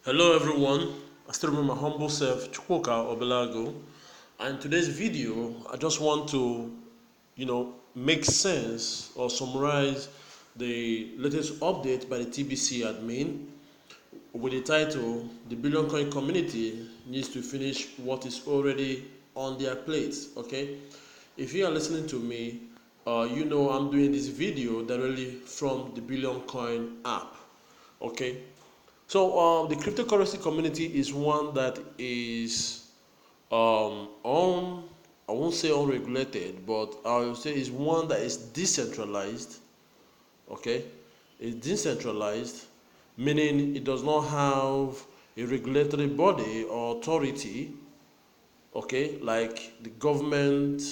Hello everyone, I still remember my humble self, Chukwuka Obelago, and today's video I just want to, make sense or summarize the latest update by the TBC admin with the title, "The Billion Coin Community Needs to Finish What Is Already on Their Plates." Okay, if you are listening to me, I'm doing this video directly from the Billion Coin app. Okay, so the cryptocurrency community is one that is I won't say unregulated, but I will say is one that is decentralized. Okay, it's decentralized, meaning it does not have a regulatory body or authority. Okay, like the government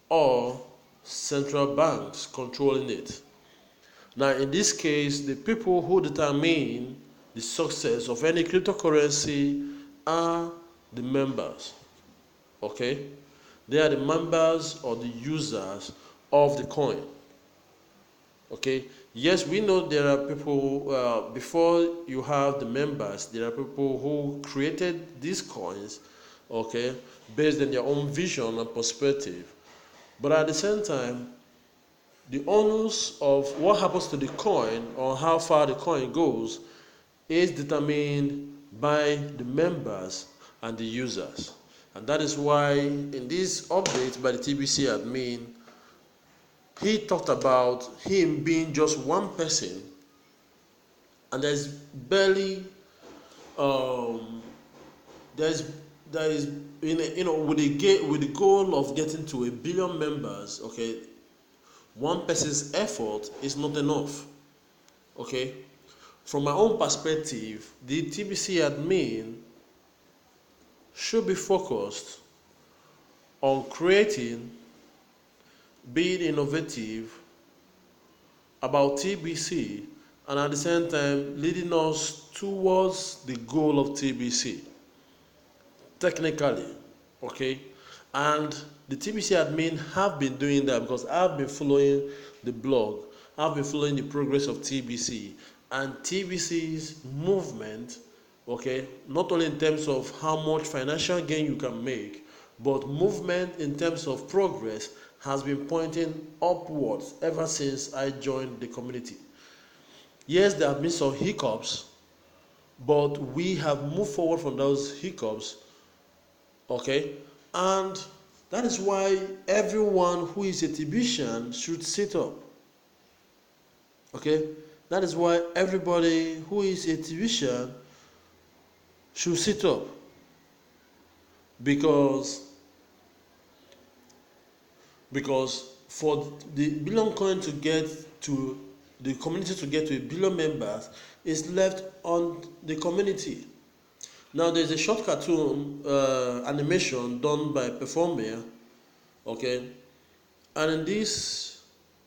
or central banks controlling it. Now, in this case, the people who determine the success of any cryptocurrency are the members. Okay? They are the members or the users of the coin. Okay? Yes, we know there are people, before you have the members, there are people who created these coins, okay, based on their own vision and perspective. But at the same time, the onus of what happens to the coin or how far the coin goes is determined by the members and the users. And that is why in this update by the TBC admin, he talked about him being just one person, and there's barely there's there is with the goal of getting to 1 billion members. Okay, one person's effort is not enough. Okay, from my own perspective, the TBC admin should be focused on creating, being innovative about TBC, and at the same time leading us towards the goal of TBC technically. Okay, and the TBC admin have been doing that because I've been following the blog, I've been following the progress of TBC and TBC's movement. Okay, not only in terms of how much financial gain you can make, but movement in terms of progress has been pointing upwards ever since I joined the community. Yes, there have been some hiccups, but we have moved forward from those hiccups. Okay, and that is why everyone who is a TBCian should sit up. Okay, that is why everybody who is a TBCian should sit up, because for the billion coin to get to the community to get to 1 billion members is left on the community. Now there's a short cartoon animation done by Performer, okay, and in this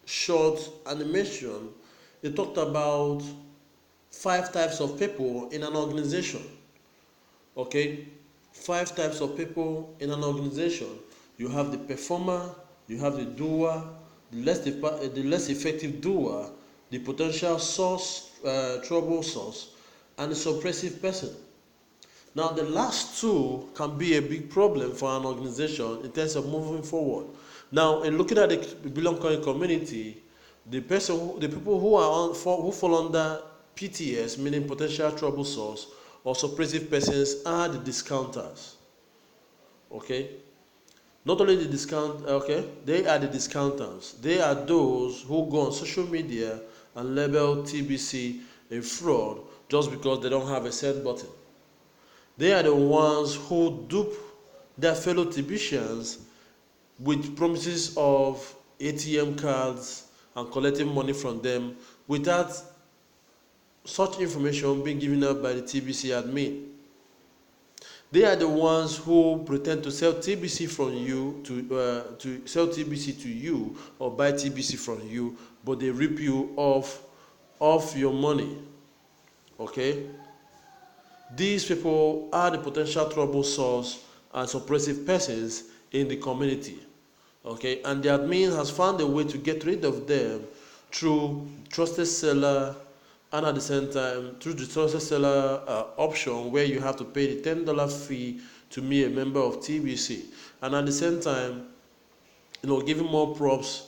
short animation they talked about 5 types of people in an organization. Okay, 5 types of people in an organization. You have the performer, you have the doer, the less effective doer, the potential source, trouble source, and the suppressive person. Now, the last two can be a big problem for an organization in terms of moving forward. Now, in looking at the Billion Coin community, the people who fall under PTS, meaning potential trouble source, or suppressive persons, are the discounters. Okay, not only the discount. Okay, they are the discounters. They are those who go on social media and label TBC a fraud just because they don't have a set button. They are the ones who dupe their fellow TBCians with promises of ATM cards and collecting money from them without such information being given out by the TBC admin. They are the ones who pretend to sell TBC from you to sell TBC to you or buy TBC from you, but they rip you off your money. Okay, these people are the potential trouble source and suppressive persons in the community. Okay, and the admin has found a way to get rid of them through trusted seller and at the same time through the trusted seller option where you have to pay the $10 fee to be a member of TBC, and at the same time, giving more props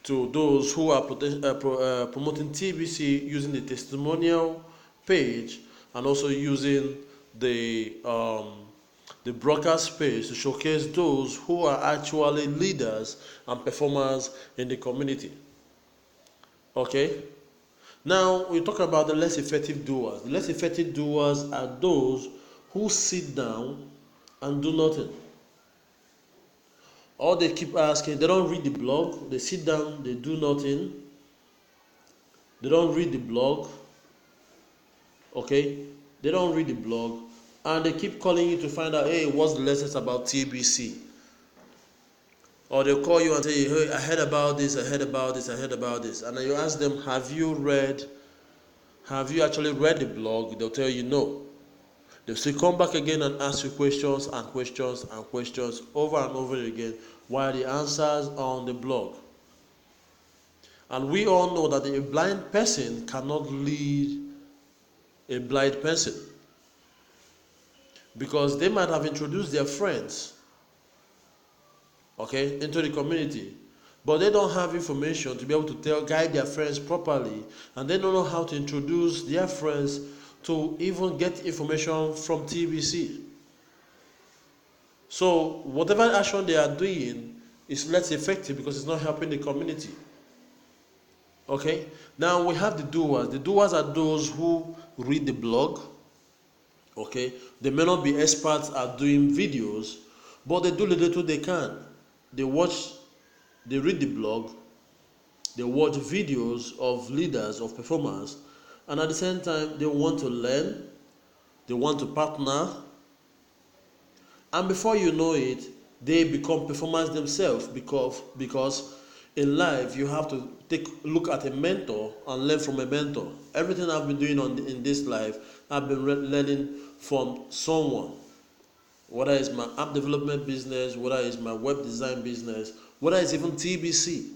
to those who are promoting TBC using the testimonial page and also using the broadcast page to showcase those who are actually leaders and performers in the community. Okay. Now we talk about the less effective doers. The less effective doers are those who sit down and do nothing. Or they keep asking, they don't read the blog, they sit down, they do nothing, they don't read the blog, okay? They don't read the blog, and they keep calling you to find out, hey, what's the latest about TBC? Or they'll call you and say, hey, I heard about this, I heard about this, I heard about this. And then you ask them, have you actually read the blog? They'll tell you no. They'll still come back again and ask you questions and questions and questions over and over again while the answers are on the blog. And we all know that a blind person cannot lead a blind person, because they might have introduced their friends, okay, into the community, but they don't have information to be able to guide their friends properly, and they don't know how to introduce their friends to even get information from TBC. So whatever action they are doing is less effective because it's not helping the community. Okay, now we have the doers. The doers are those who read the blog. Okay, they may not be experts at doing videos, but they do the little they can. They read the blog, they watch videos of leaders, of performers, and at the same time, they want to learn, they want to partner, and before you know it, they become performers themselves, because in life, you have to look at a mentor and learn from a mentor. Everything I've been doing in this life, I've been learning from someone. Whether it's my app development business, whether it's my web design business, whether it's even TBC.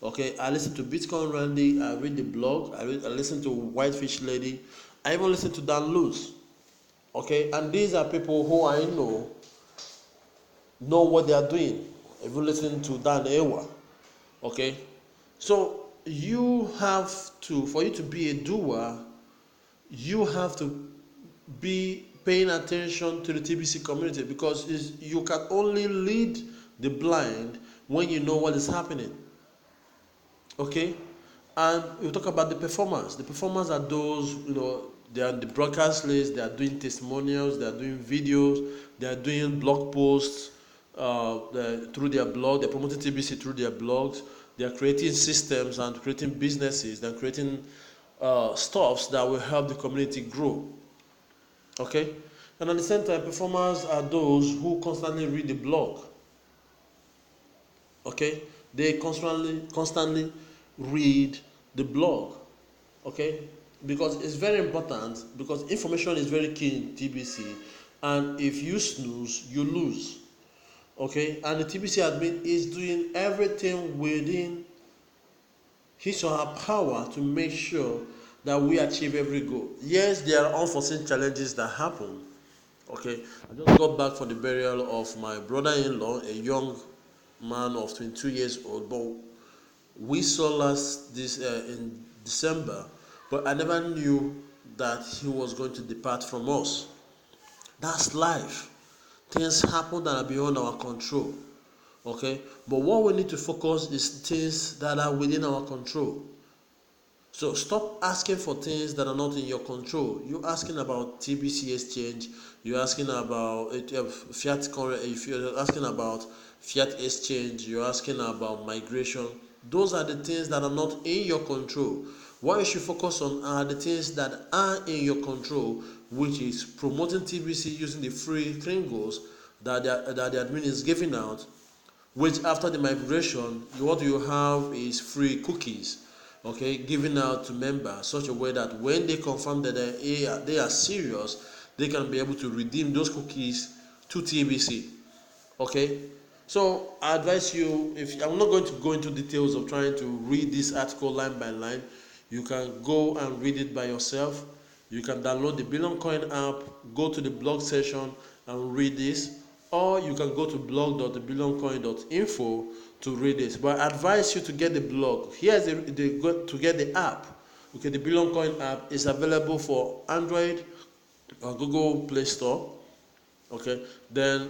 Okay, I listen to Bitcoin Randy, I read the blog, I listen to Whitefish Lady, I even listen to Dan Luz. Okay, and these are people who I know what they are doing. I even listen to Dan Ewa. Okay, so for you to be a doer, you have to be paying attention to the TBC community, because you can only lead the blind when you know what is happening. Okay, and we talk about the performers. The performers are those, they are on the broadcast list, they are doing testimonials, they are doing videos, they are doing blog posts through their blog, they're promoting TBC through their blogs, they are creating systems and creating businesses, they're creating stuffs that will help the community grow. Okay, and at the same time, performers are those who constantly read the blog. Okay, they constantly read the blog. Okay, because it's very important, because information is very key in TBC, and if you snooze, you lose. Okay, and the TBC admin is doing everything within his or her power to make sure that we achieve every goal. Yes, there are unforeseen challenges that happen. Okay, I just got back from the burial of my brother-in-law, a young man of 22 years old, but we saw in December, but I never knew that he was going to depart from us. That's life. Things happen that are beyond our control. Okay, but what we need to focus is things that are within our control. So stop asking for things that are not in your control. You're asking about TBC exchange. You're asking about fiat currency. If you're asking about fiat exchange, you're asking about migration. Those are the things that are not in your control. What you should focus on are the things that are in your control, which is promoting TBC using the free Kringles that the admin is giving out, which after the migration, what you have is free cookies, okay, given out to members, such a way that when they confirm that they are serious, they can be able to redeem those cookies to TBC. Okay, so I advise you, if I'm not going to go into details of trying to read this article line by line, You can go and read it by yourself. You can download the Billion Coin app, go to the blog section and read this, or you can go to blog.thebillioncoin.info to read this. But I advise you to get the blog. Here's to get the app. Okay, the Billion Coin app is available for Android or Google Play Store. Okay, then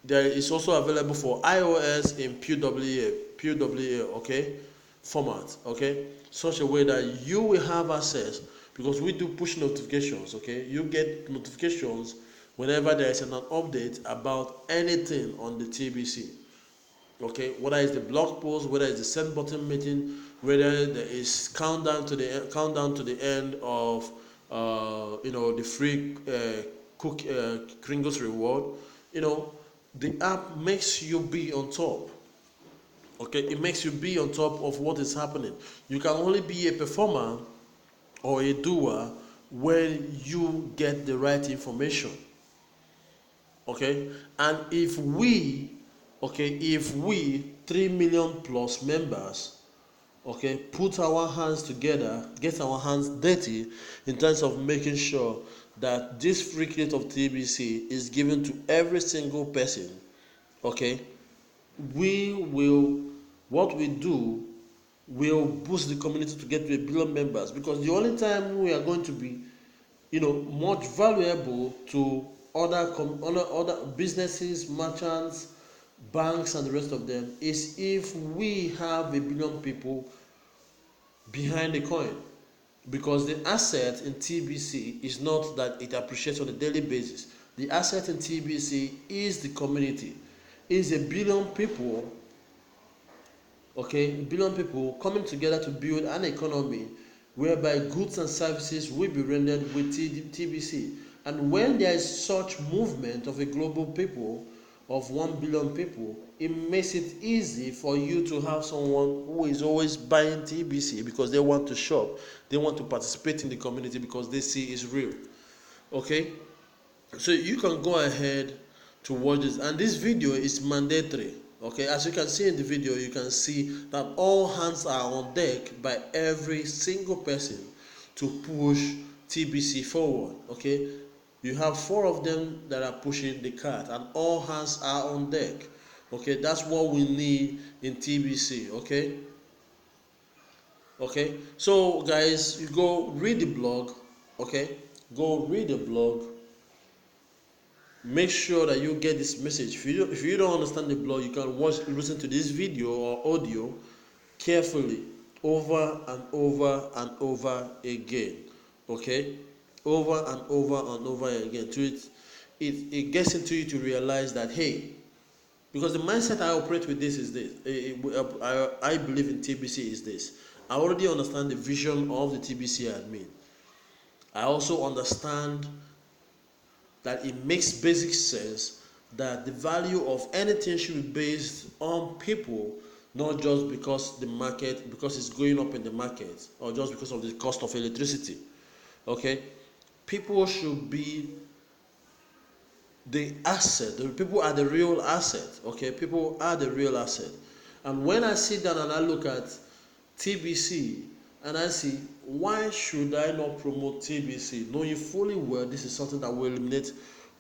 there is also available for iOS in PWA, okay, format, okay, such a way that you will have access, because we do push notifications, okay. You get notifications whenever there is an update about anything on the TBC, okay, whether it's the blog post, whether it's the send button meeting, whether there is countdown to the end of the free Kringles reward. The app makes you be on top. Okay, it makes you be on top of what is happening. You can only be a performer or a doer when you get the right information. Okay, and if we 3 million plus members, okay, put our hands together, get our hands dirty in terms of making sure that this free credit of TBC is given to every single person, okay, what we do will boost the community to get to 1 billion members, because the only time we are going to be much valuable to other businesses, merchants, banks and the rest of them is if we have 1 billion people behind the coin. Because the asset in TBC is not that it appreciates on a daily basis. The asset in TBC is the community. Is 1 billion people, okay, 1 billion people coming together to build an economy whereby goods and services will be rendered with TBC. And when there is such movement of a global people, of 1 billion people, it makes it easy for you to have someone who is always buying TBC because they want to shop, they want to participate in the community because they see it's real. Okay, so you can go ahead to watch this, and this video is mandatory. Okay, as you can see in the video, you can see that all hands are on deck by every single person to push TBC forward. Okay, you have 4 of them that are pushing the cart, and all hands are on deck. Okay, that's what we need in TBC. Okay, so guys, you go read the blog. Okay, go read the blog. Make sure that you get this message. If you don't understand the blog, you can listen to this video or audio carefully over and over and over again. Okay, over and over and over again. It gets into you to realize that, hey, because the mindset I operate with this is this. I believe in TBC is this. I already understand the vision of the TBC admin. I also understand that it makes basic sense that the value of anything should be based on people, not just because it's going up in the market, or just because of the cost of electricity. Okay, people should be the asset. The people are the real asset. Okay, people are the real asset. And when I sit down and I look at TBC and I see, why should I not promote TBC, knowing fully well this is something that will eliminate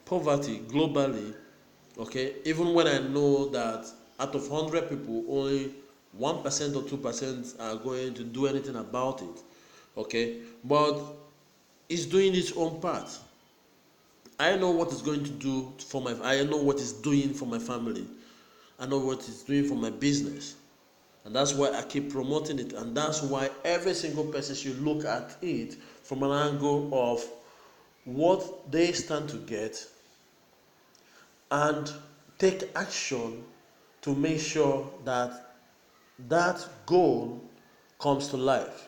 poverty globally? Okay, even when I know that out of 100 people, only 1% or 2% are going to do anything about it. Okay, but it's doing its own part. I know what it's going to do I know what it's doing for my family. I know what it's doing for my business. And that's why I keep promoting it. And that's why every single person should look at it from an angle of what they stand to get and take action to make sure that that goal comes to life.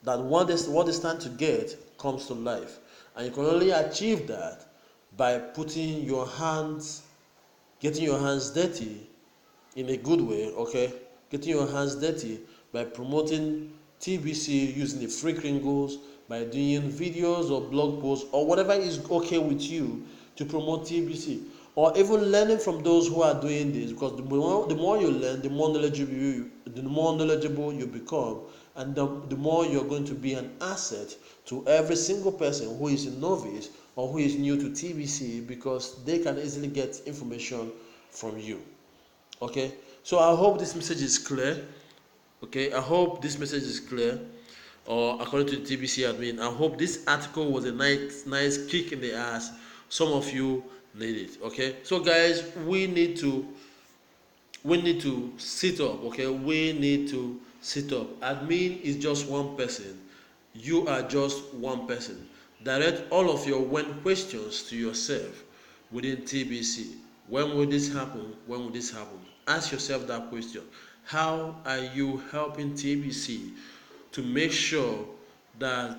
That what they stand to get comes to life. And you can only achieve that by getting your hands dirty in a good way, okay? Getting your hands dirty by promoting TBC using the free Kringles, by doing videos or blog posts or whatever is okay with you to promote TBC. Or even learning from those who are doing this, because the more you learn, the more knowledgeable you become, and the more you're going to be an asset to every single person who is a novice or who is new to TBC, because they can easily get information from you. Okay, so I hope this message is clear. Okay, I hope this message is clear. Or according to the TBC admin, I hope this article was a nice kick in the ass. Some of you need it. Okay, so guys, we need to sit up. Okay, we need to sit up. Admin is just one person. You are just one person. Direct all of your when questions to yourself within TBC. When will this happen? When will this happen? Ask yourself that question. How are you helping TBC to make sure that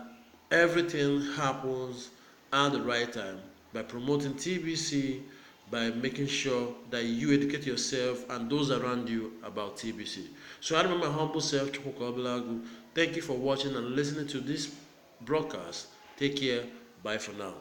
everything happens at the right time? By promoting TBC, by making sure that you educate yourself and those around you about TBC. So I remember my humble self, Chukwuka. Thank you for watching and listening to this broadcast. Take care. Bye for now.